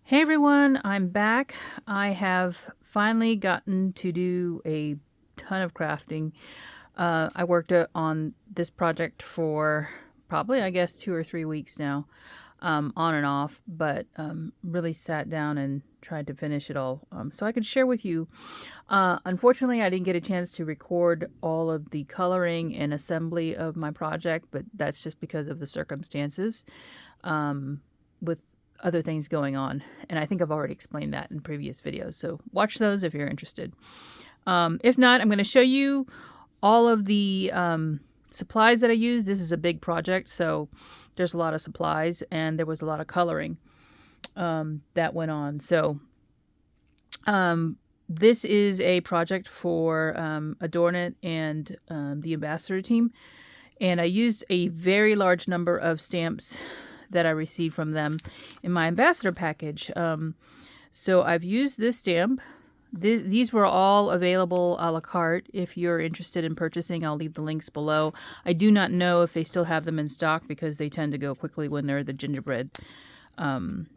Hey everyone, I'm back. I have finally gotten to do a ton of crafting. I worked on this project for probably, I guess, 2 or 3 weeks now, on and off, but really sat down and tried to finish it all so I could share with you. Unfortunately, I didn't get a chance to record all of the coloring and assembly of my project, but that's just because of the circumstances. With other things going on, and I think I've already explained that in previous videos, so watch those if you're interested. If not, I'm going to show you all of the supplies that I used. This is a big project, so there's a lot of supplies, and there was a lot of coloring that went on. So this is a project for AdornIt and the ambassador team, and I used a very large number of stamps that I received from them in my ambassador package. So I've used this stamp. These were all available a la carte. If you're interested in purchasing, I'll leave the links below. I do not know if they still have them in stock because they tend to go quickly when they're the gingerbread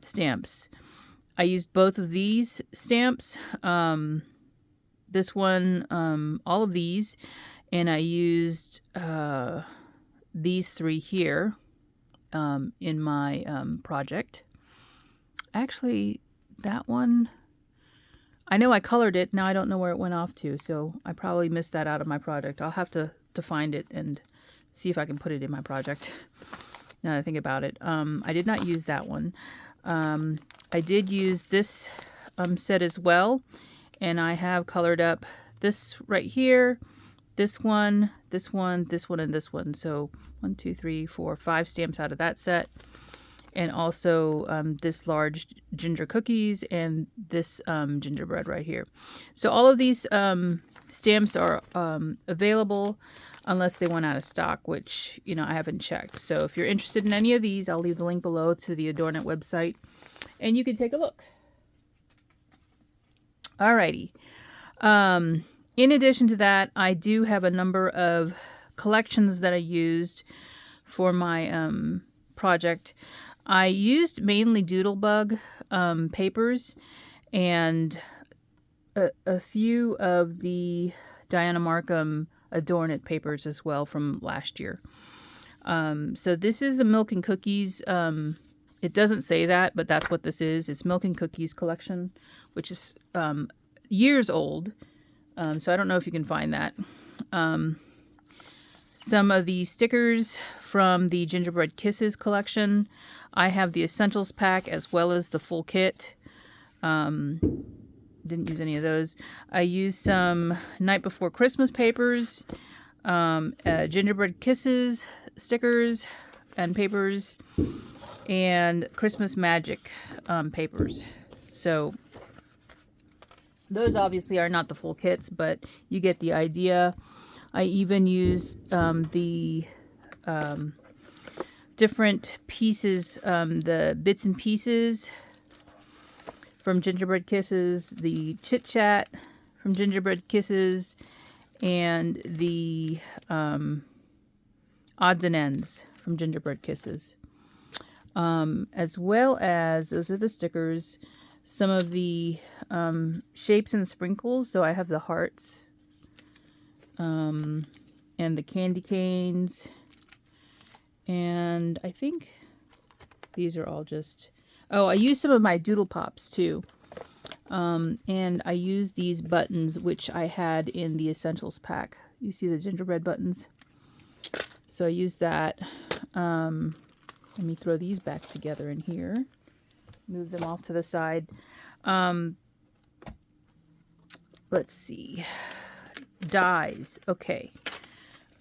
stamps. I used both of these stamps. This one, all of these, and I used these three here in my project. Actually, that one, I know I colored it. Now I don't know where it went off to, so I probably missed that out of my project. I'll have to find it and see if I can put it in my project now that I think about it. I did not use that one. I did use this set as well, and I have colored up this right here, this one, this one, this one, and this one. So 1, 2, 3, 4, 5 stamps out of that set. And also this large ginger cookies and this gingerbread right here. So all of these stamps are available unless they went out of stock, which, you know, I haven't checked. So if you're interested in any of these, I'll leave the link below to the AdornIt website, and you can take a look. Alrighty. In addition to that, I do have a number of collections that I used for my project. I used mainly Doodlebug papers and a few of the Dianna Marcum AdornIt papers as well from last year. So this is the Milk and Cookies. It doesn't say that, but that's what this is. It's Milk and Cookies collection, which is years old. So I don't know if you can find that. Some of the stickers from the Gingerbread Kisses collection. I have the Essentials pack as well as the full kit. Didn't use any of those. I used some Night Before Christmas papers, Gingerbread Kisses stickers and papers, and Christmas Magic papers. So those obviously are not the full kits, but you get the idea. I even use the different pieces, the bits and pieces from Gingerbread Kisses, the Chit Chat from Gingerbread Kisses, and the odds and ends from Gingerbread Kisses. As well as, those are the stickers, some of the shapes and sprinkles. So I have the hearts and the candy canes, and I think these are all just, oh, I used some of my Doodle Pops too, and I used these buttons which I had in the Essentials pack. You see the gingerbread buttons, so I used that. Let me throw these back together in here, move them off to the side. Let's see. Dies. Okay.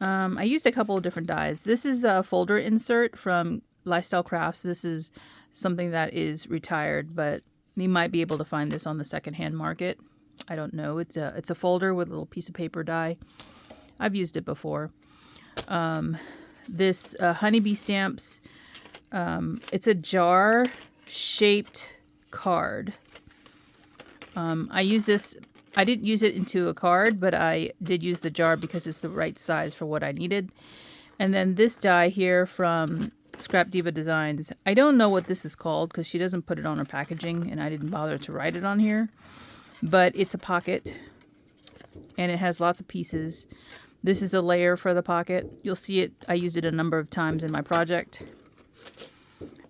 I used a couple of different dies. This is a folder insert from Lifestyle Crafts. This is something that is retired, but you might be able to find this on the secondhand market. I don't know. It's a folder with a little piece of paper die. I've used it before. This honeybee stamps. It's a jar shaped card. I use this. I didn't use it into a card, but I did use the jar because it's the right size for what I needed. And then this die here from Scrap Diva Designs. I don't know what this is called because she doesn't put it on her packaging, and I didn't bother to write it on here. But it's a pocket, and it has lots of pieces. This is a layer for the pocket. You'll see it. I used it a number of times in my project.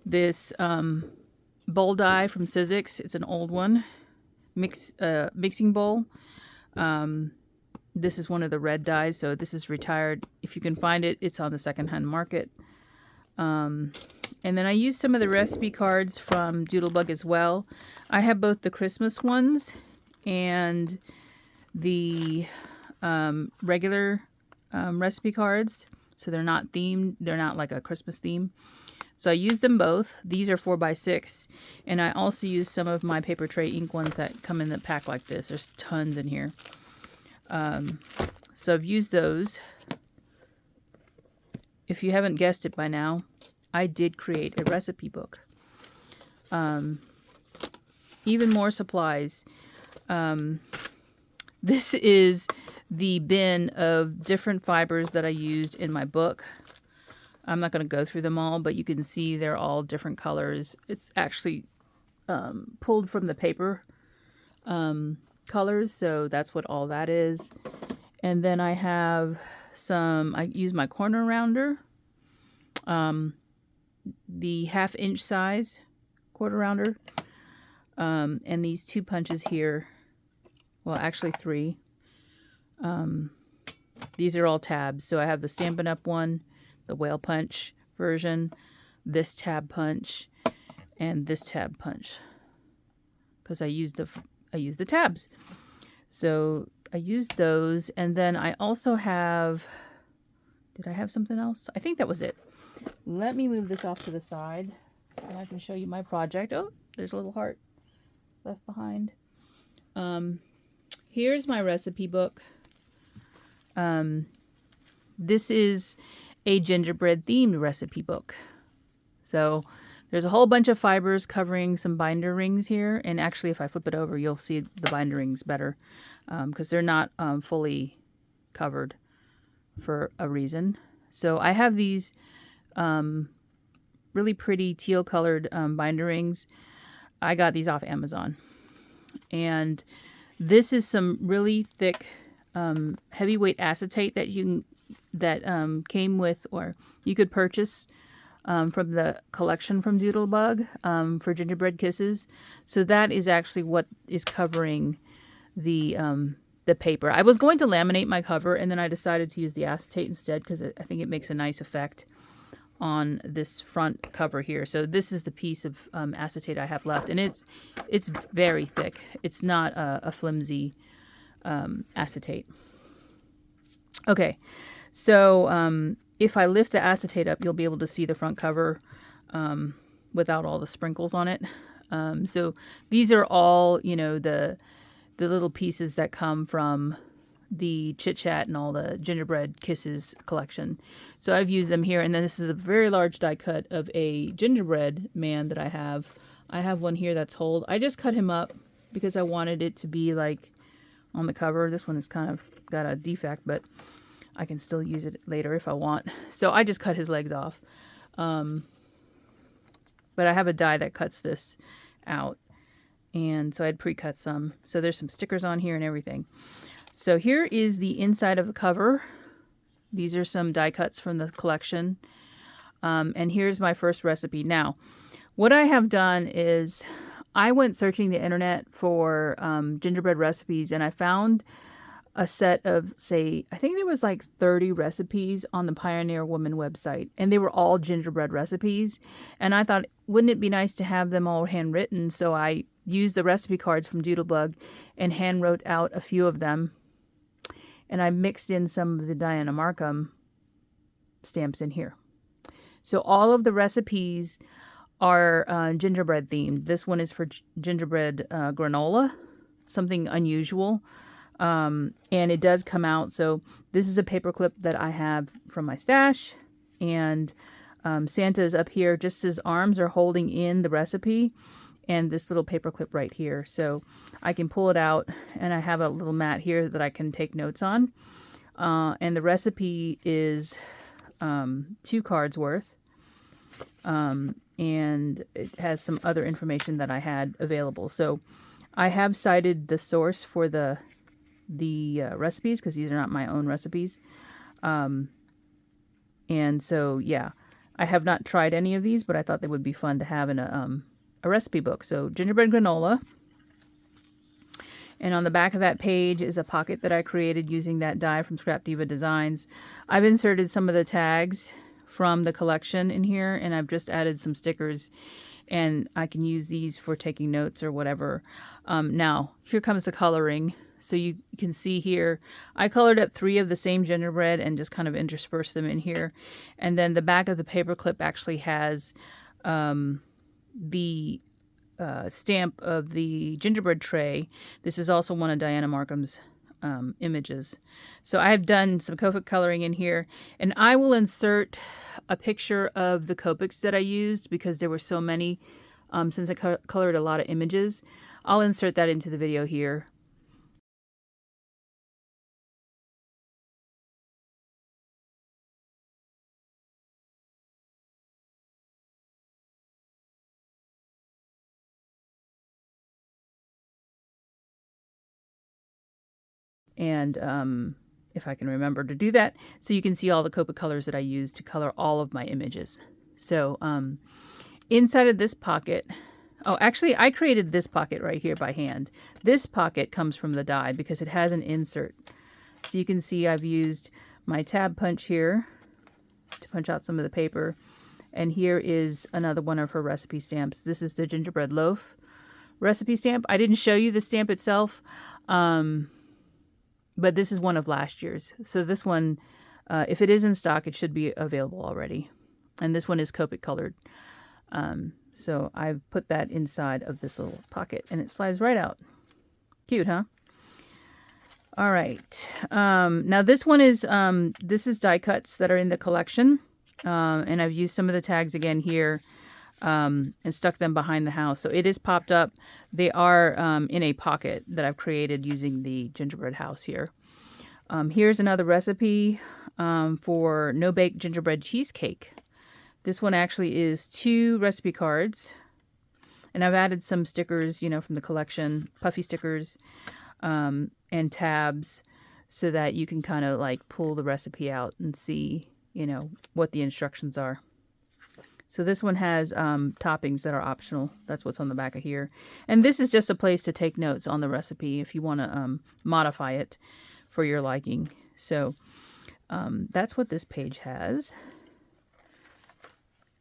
This bowl die from Sizzix. It's an old one. Mixing bowl. This is one of the red dies, so this is retired. If you can find it, it's on the secondhand market. And then I used some of the recipe cards from Doodlebug as well. I have both the Christmas ones and the regular recipe cards. So they're not themed. They're not like a Christmas theme. So I used them both. These are 4x6. And I also used some of my paper tray ink ones that come in the pack like this. There's tons in here. So I've used those. If you haven't guessed it by now, I did create a recipe book. Even more supplies. This is the bin of different fibers that I used in my book. I'm not going to go through them all, but you can see they're all different colors. It's actually pulled from the paper colors, so that's what all that is. And then I have I use my corner rounder, the 1/2 inch size quarter rounder, and these 2 punches here. Well, actually 3. These are all tabs. So I have the Stampin' Up! One, the whale punch version, this tab punch, and this tab punch. Because I used the tabs. So I used those, and then I also have. Did I have something else? I think that was it. Let me move this off to the side, and I can show you my project. Oh, there's a little heart left behind. Here's my recipe book. This is a gingerbread themed recipe book. So there's a whole bunch of fibers covering some binder rings here. And actually, if I flip it over, you'll see the binder rings better because they're not fully covered for a reason. So I have these really pretty teal colored binder rings. I got these off Amazon. And this is some really thick heavyweight acetate that came with, or you could purchase from the collection from Doodlebug for gingerbread kisses. So that is actually what is covering the paper. I was going to laminate my cover, and then I decided to use the acetate instead because I think it makes a nice effect on this front cover here. So this is the piece of acetate I have left, and it's very thick. It's not a flimsy acetate. Okay, so if I lift the acetate up, you'll be able to see the front cover without all the sprinkles on it. So these are all, the little pieces that come from the Chit Chat and all the gingerbread kisses collection. So I've used them here, and then this is a very large die cut of a gingerbread man that I have. I have one here that's whole. I just cut him up because I wanted it to be like on the cover. This one is kind of got a defect, but I can still use it later if I want. So I just cut his legs off. But I have a die that cuts this out. And so I'd pre-cut some. So there's some stickers on here and everything. So here is the inside of the cover. These are some die cuts from the collection. And here's my first recipe. Now, what I have done is I went searching the internet for gingerbread recipes, and I found a set of, I think there was like 30 recipes on the Pioneer Woman website, and they were all gingerbread recipes. And I thought, wouldn't it be nice to have them all handwritten? So I used the recipe cards from Doodlebug and hand wrote out a few of them. And I mixed in some of the Dianna Marcum stamps in here. So all of the recipes are gingerbread themed. This one is for gingerbread granola, something unusual. And it does come out. So this is a paper clip that I have from my stash. And Santa is up here. Just his arms are holding in the recipe. And this little paper clip right here. So I can pull it out, and I have a little mat here that I can take notes on. And the recipe is 2 cards worth. and it has some other information that I had available. So I have cited the source for the recipes, because these are not my own recipes. And so, yeah, I have not tried any of these, but I thought they would be fun to have in a recipe book. So gingerbread granola. And on the back of that page is a pocket that I created using that die from Scrap Diva Designs. I've inserted some of the tags from the collection in here, and I've just added some stickers, and I can use these for taking notes or whatever. Now, here comes the coloring. So you can see here, I colored up 3 of the same gingerbread and just kind of interspersed them in here. And then the back of the paper clip actually has the stamp of the gingerbread tray. This is also one of Dianna Marcum's images. So I have done some Copic coloring in here, and I will insert a picture of the Copics that I used because there were so many since I colored a lot of images. I'll insert that into the video here. And if I can remember to do that, so you can see all the Copic colors that I used to color all of my images. So inside of this pocket, oh, actually I created this pocket right here by hand. This pocket comes from the die because it has an insert. So you can see I've used my tab punch here to punch out some of the paper. And here is another one of her recipe stamps. This is the gingerbread loaf recipe stamp. I didn't show you the stamp itself, but this is one of last year's. So this one, if it is in stock, it should be available already. And this one is Copic colored. So I've put that inside of this little pocket, and it slides right out. Cute, huh? All right. Now this one is, this is die cuts that are in the collection. And I've used some of the tags again here, and stuck them behind the house. So it is popped up. They are in a pocket that I've created using the gingerbread house here. Here's another recipe for no-bake gingerbread cheesecake. This one actually is 2 recipe cards. And I've added some stickers, you know, from the collection, puffy stickers, and tabs, so that you can kind of like pull the recipe out and see, you know, what the instructions are. So this one has toppings that are optional. That's what's on the back of here. And this is just a place to take notes on the recipe if you want to modify it for your liking. So that's what this page has.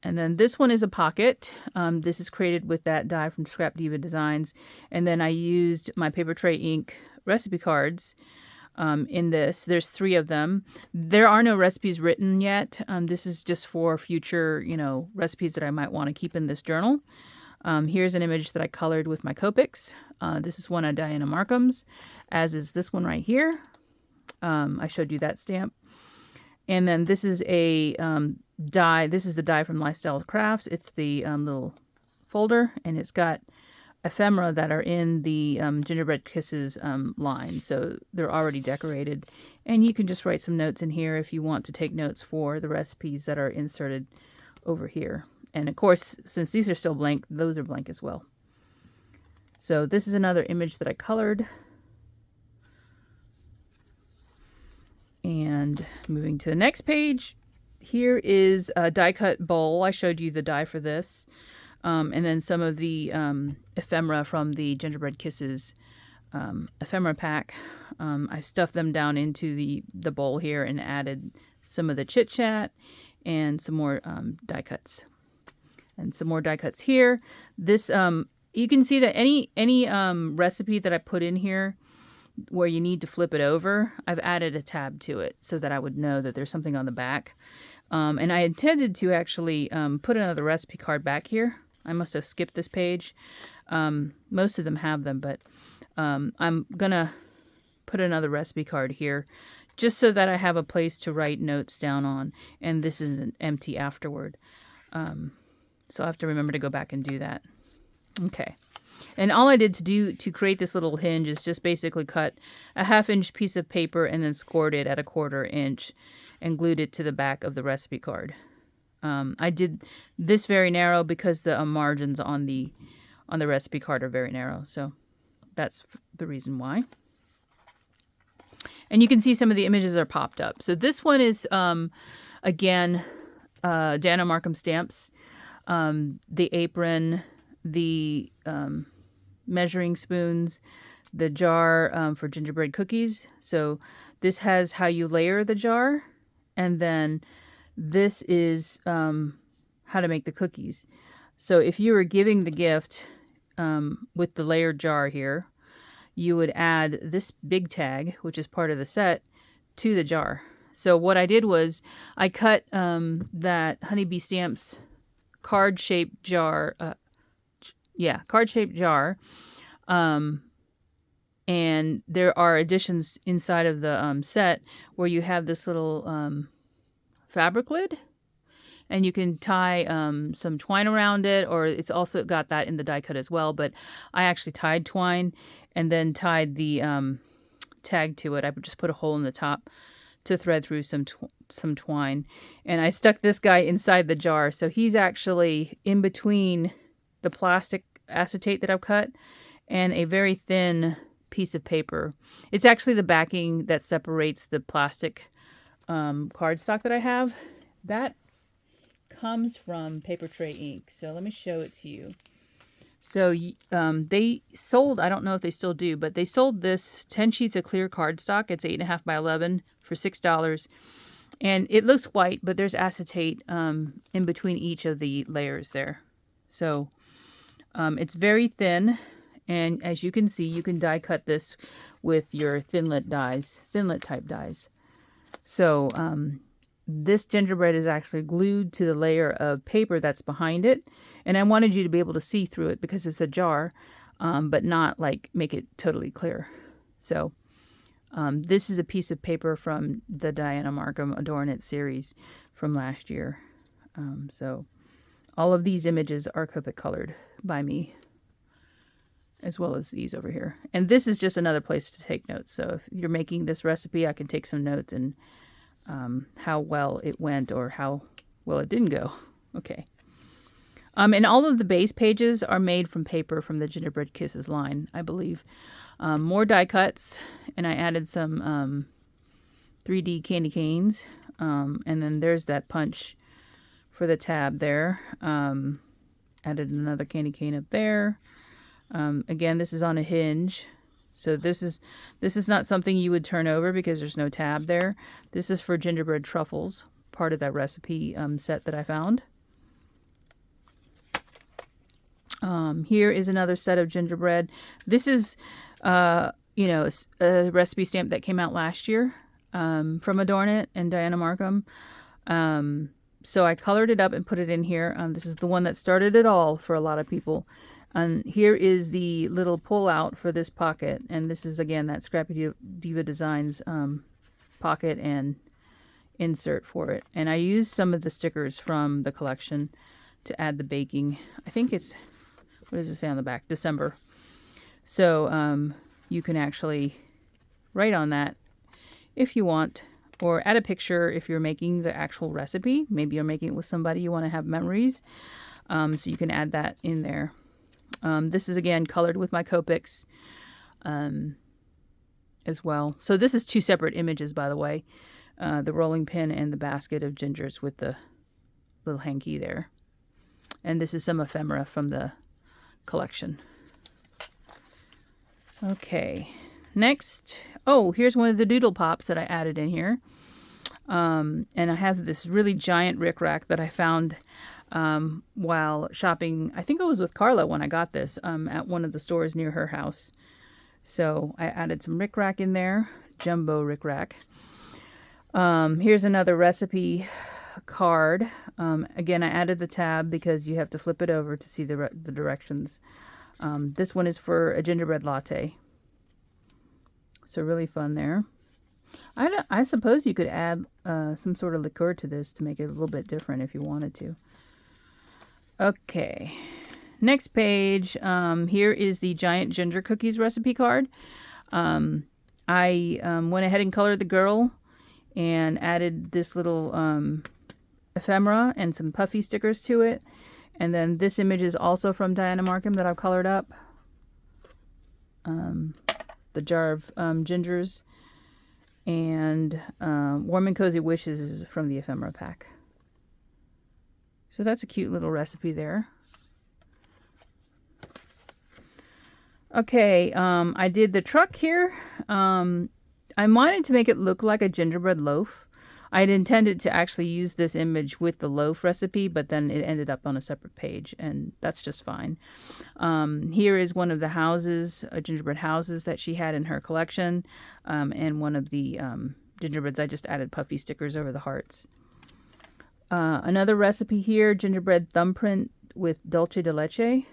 And then this one is a pocket. This is created with that die from Scrap Diva Designs. And then I used my paper tray ink recipe cards in this. There's 3 of them. There are no recipes written yet. This is just for future, you know, recipes that I might want to keep in this journal. Here's an image that I colored with my Copics. This is one of Dianna Marcum's, as is this one right here. I showed you that stamp. And then this is a die. This is the die from Lifestyle Crafts. It's the little folder, and it's got ephemera that are in the Gingerbread Kisses line. So they're already decorated. And you can just write some notes in here if you want to take notes for the recipes that are inserted over here. And of course, since these are still blank, those are blank as well. So this is another image that I colored. And moving to the next page, here is a die cut bowl. I showed you the die for this. And then some of the ephemera from the Gingerbread Kisses ephemera pack. I've stuffed them down into the bowl here and added some of the Chit Chat and some more die cuts. And some more die cuts here. This, you can see that any recipe that I put in here where you need to flip it over, I've added a tab to it so that I would know that there's something on the back. And I intended to actually put another recipe card back here. I must have skipped this page. Most of them have them, but I'm gonna put another recipe card here just so that I have a place to write notes down on, and this is an empty afterward. So I have to remember to go back and do that. Okay. And all I did to create this little hinge is just basically cut a 1/2 inch piece of paper and then scored it at a 1/4 inch and glued it to the back of the recipe card. I did this very narrow because the margins on the recipe card are very narrow. So that's the reason why. And you can see some of the images are popped up. So this one is, again, Dianna Marcum stamps. The apron, the measuring spoons, the jar for gingerbread cookies. So this has how you layer the jar. And then this is how to make the cookies. So if you were giving the gift with the layered jar here, you would add this big tag, which is part of the set, to the jar. So what I did was I cut that Honeybee Stamps card-shaped jar. Card-shaped jar. And there are additions inside of the set where you have this little fabric lid. And you can tie some twine around it, or it's also got that in the die cut as well. But I actually tied twine and then tied the tag to it. I would just put a hole in the top to thread through some twine. And I stuck this guy inside the jar. So he's actually in between the plastic acetate that I've cut and a very thin piece of paper. It's actually the backing that separates the plastic cardstock that I have. That comes from Paper Tray Ink. So let me show it to you. So they sold, I don't know if they still do, but they sold this 10 sheets of clear cardstock. It's 8.5 by 11 for $6. And it looks white, but there's acetate in between each of the layers there. So it's very thin. And as you can see, you can die cut this with your thinlit type dies. So this gingerbread is actually glued to the layer of paper that's behind it. And I wanted you to be able to see through it because it's a jar, but not like make it totally clear. So this is a piece of paper from the Dianna Marcum AdornIt series from last year. So all of these images are Copic colored by me, as well as these over here. And this is just another place to take notes. So if you're making this recipe, I can take some notes and how well it went or how well it didn't go. Okay. And all of the base pages are made from paper from the Gingerbread Kisses line, I believe. More die cuts, and I added some 3D candy canes. And then there's that punch for the tab there. Added another candy cane up there. Again, this is on a hinge. So this is not something you would turn over because there's no tab there. This is for gingerbread truffles, part of that recipe set that I found. Here is another set of gingerbread. This is, a recipe stamp that came out last year from AdornIt and Dianna Marcum. So I colored it up and put it in here. This is the one that started it all for a lot of people. And here is the little pull out for this pocket. And this is, again, that Scrappy Diva Designs pocket and insert for it. And I used some of the stickers from the collection to add the baking. I think it's, what does it say on the back? December. So you can actually write on that if you want, or add a picture if you're making the actual recipe. Maybe you're making it with somebody you want to have memories. So you can add that in there. This is, again, colored with my Copics as well. So this is two separate images, by the way. The rolling pin and the basket of gingers with the little hanky there. And this is some ephemera from the collection. Okay, next. Oh, here's one of the doodle pops that I added in here. And I have this really giant rickrack that I found while shopping. I think I was with Carla when I got this at one of the stores near her house. So I added some rickrack in there, jumbo rickrack. Here's another recipe card. Again, I added the tab because you have to flip it over to see the directions. This one is for a gingerbread latte. So really fun there. I suppose you could add some sort of liqueur to this to make it a little bit different if you wanted to. Okay, next page. Here is the giant ginger cookies recipe card. I went ahead and colored the girl and added this little ephemera and some puffy stickers to it. And then this image is also from Dianna Marcum that I've colored up. The jar of gingers. And Warm and Cozy Wishes is from the ephemera pack. So that's a cute little recipe there. Okay, I did the truck here. I wanted to make it look like a gingerbread loaf. I had intended to actually use this image with the loaf recipe, but then it ended up on a separate page, and that's just fine. Here is one of the houses, gingerbread houses that she had in her collection, and one of the gingerbreads. I just added puffy stickers over the hearts. Another recipe here, gingerbread thumbprint with dulce de leche.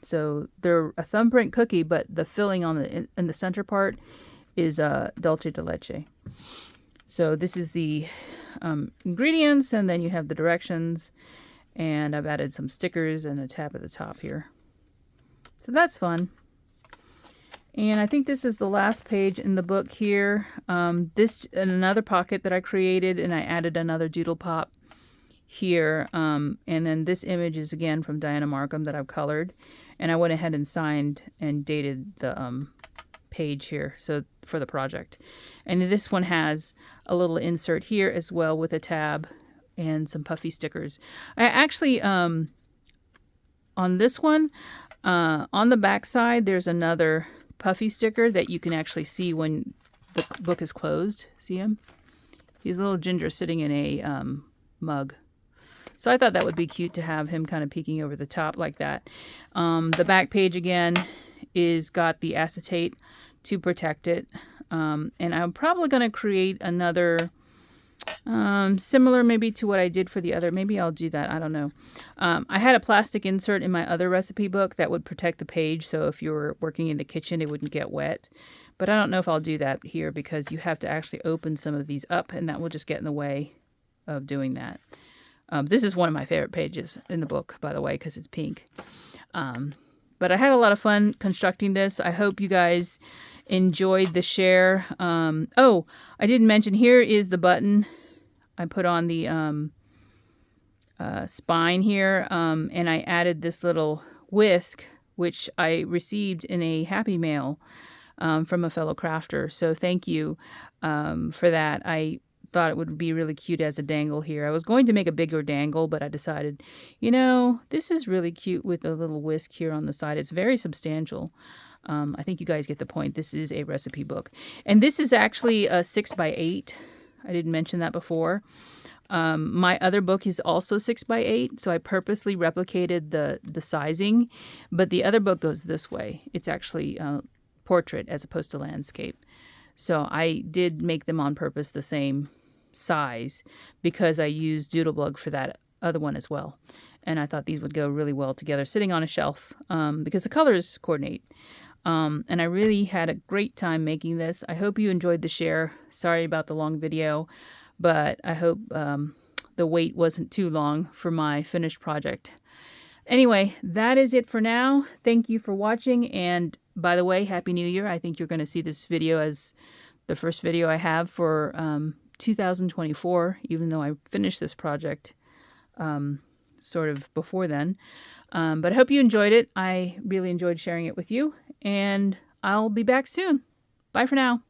So they're a thumbprint cookie, but the filling on in the center part is dulce de leche. So this is the ingredients, and then you have the directions, and I've added some stickers and a tab at the top here. So that's fun. And I think this is the last page in the book here. This in another pocket that I created, and I added another doodle pop here. And then this image is again from Dianna Marcum that I've colored, and I went ahead and signed and dated the page here, so for the project. And this one has a little insert here as well with a tab and some puffy stickers. I actually on this one on the back side there's another puffy sticker that you can actually see when the book is closed. See him? He's a little ginger sitting in a mug. So I thought that would be cute to have him kind of peeking over the top like that. The back page again is got the acetate to protect it. And I'm probably going to create another similar maybe to what I did for the other. Maybe I'll do that. I don't know. I had a plastic insert in my other recipe book that would protect the page. So if you were working in the kitchen, it wouldn't get wet. But I don't know if I'll do that here because you have to actually open some of these up, and that will just get in the way of doing that. This is one of my favorite pages in the book, by the way, because it's pink. But I had a lot of fun constructing this. I hope you guys enjoyed the share. Oh, I didn't mention, here is the button I put on the spine here, and I added this little whisk, which I received in a Happy Mail from a fellow crafter. So thank you for that. I thought it would be really cute as a dangle here. I was going to make a bigger dangle, but I decided, you know, this is really cute with a little whisk here on the side. It's very substantial. I think you guys get the point. This is a recipe book. And this is actually a 6x8. I didn't mention that before. My other book is also 6x8, so I purposely replicated the sizing, but the other book goes this way. It's actually portrait as opposed to landscape. So I did make them on purpose the same size because I used Doodlebug for that other one as well. And I thought these would go really well together sitting on a shelf because the colors coordinate. And I really had a great time making this. I hope you enjoyed the share. Sorry about the long video, but I hope the wait wasn't too long for my finished project. Anyway, that is it for now. Thank you for watching. And by the way, Happy New Year. I think you're going to see this video as the first video I have for 2024, even though I finished this project sort of before then. But I hope you enjoyed it. I really enjoyed sharing it with you, and I'll be back soon. Bye for now.